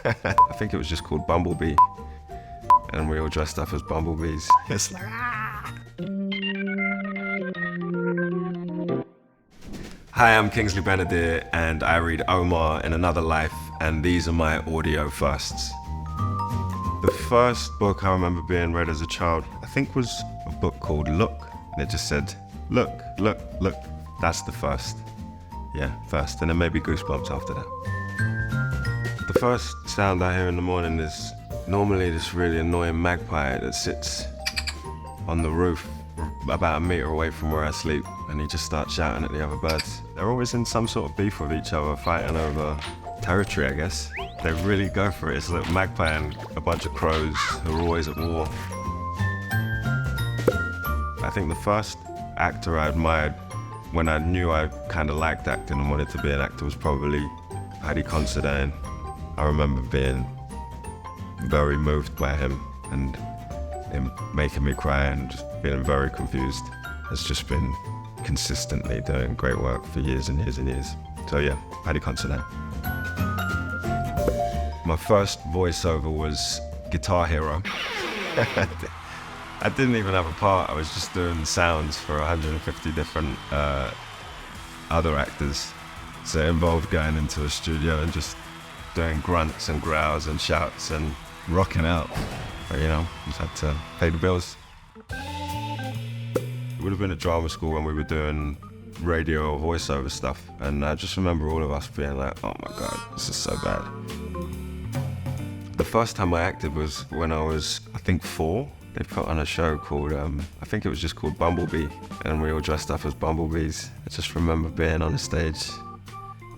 I think it was just called Bumblebee, and we all dressed up as bumblebees. It's like, Hi, I'm Kingsley Ben-Adir, and I read Omar in Another Life, and these are my audio firsts. The first book I remember being read as a child, I think was a book called Look, and it just said, look, look, look. That's the first. Yeah, first, and then maybe Goosebumps after that. The first sound I hear in the morning is normally this really annoying magpie that sits on the roof about a meter away from where I sleep, and he just starts shouting at the other birds. They're always in some sort of beef with each other, fighting over territory, I guess. They really go for it. It's like magpie and a bunch of crows who are always at war. I think the first actor I admired when I knew I kind of liked acting and wanted to be an actor was probably Paddy Considine. I remember being very moved by him and him making me cry and just feeling very confused. Has just been consistently doing great work for years and years and years. So yeah, Paddy Considine. My first voiceover was Guitar Hero. I didn't even have a part, I was just doing sounds for 150 different other actors. So it involved going into a studio and just doing grunts and growls and shouts and rocking out. But you know, just had to pay the bills. It would have been at drama school when we were doing radio or voiceover stuff, and I just remember all of us being like, oh my God, this is so bad. The first time I acted was when I was, I think, 4. They put on a show called, I think it was just called Bumblebee, and we all dressed up as bumblebees. I just remember being on a stage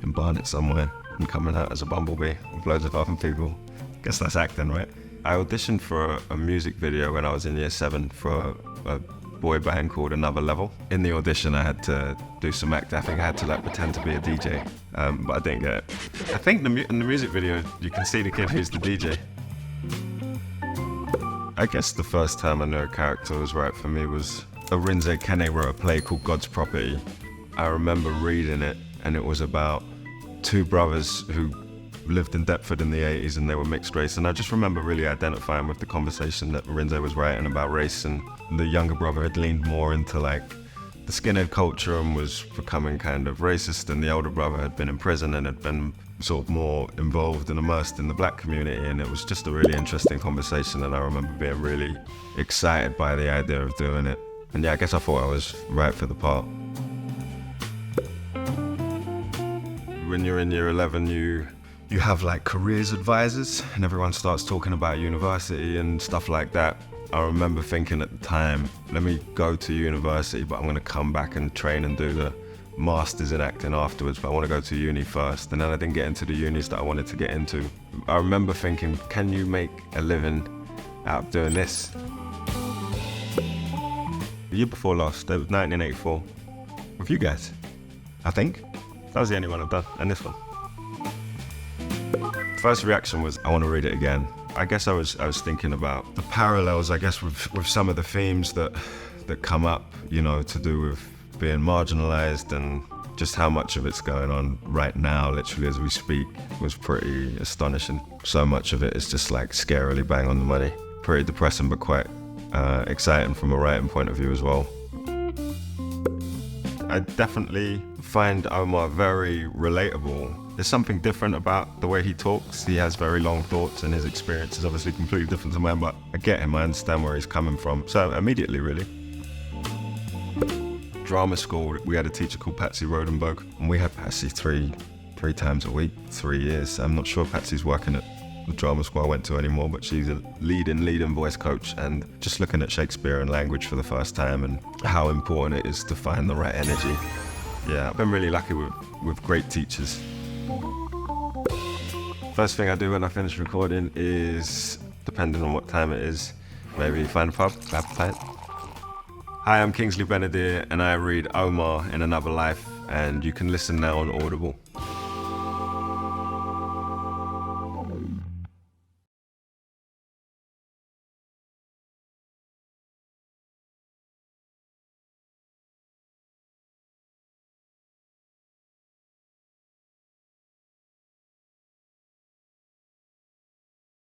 in Barnet somewhere and coming out as a bumblebee with loads of other people. Guess that's acting, right? I auditioned for a music video when I was in year 7 for a boy band called Another Level. In the audition I had to do some acting. I think I had to pretend to be a DJ, but I didn't get it. I think in the music video you can see the kid who's the DJ. I guess the first time I knew a character was right for me was Rinze Kene wrote a play called God's Property. I remember reading it, and it was about 2 brothers who lived in Deptford in the 80s, and they were mixed race, and I just remember really identifying with the conversation that Rinze was writing about race, and the younger brother had leaned more into the skinhead culture and was becoming kind of racist, and the older brother had been in prison and had been sort of more involved and immersed in the black community, and it was just a really interesting conversation, and I remember being really excited by the idea of doing it. And yeah, I guess I thought I was right for the part. When you're in year 11, you have careers advisors, and everyone starts talking about university and stuff like that. I remember thinking at the time, let me go to university, but I'm going to come back and train and do the masters in acting afterwards, but I want to go to uni first. And then I didn't get into the unis that I wanted to get into. I remember thinking, can you make a living out of doing this? The year before last, it was 1984, with you guys, I think. That was the only one I've done, and this one. First reaction was, I want to read it again. I guess I was thinking about the parallels, I guess, with some of the themes that come up, to do with being marginalized, and just how much of it's going on right now, literally as we speak, was pretty astonishing. So much of it is just scarily bang on the money. Pretty depressing, but quite exciting from a writing point of view as well. I definitely find Omar very relatable. There's something different about the way he talks. He has very long thoughts, and his experience is obviously completely different to mine, but I get him, I understand where he's coming from. So immediately, really. Drama school, we had a teacher called Patsy Rodenberg, and we had Patsy three times a week, 3 years. I'm not sure Patsy's working at the drama school I went to anymore, but she's a leading voice coach, and just looking at Shakespeare and language for the first time and how important it is to find the right energy. Yeah, I've been really lucky with great teachers. First thing I do when I finish recording is, depending on what time it is, maybe find a pub, grab a pint. Hi, I'm Kingsley Ben-Adir, and I read Omar in Another Life, and you can listen now on Audible.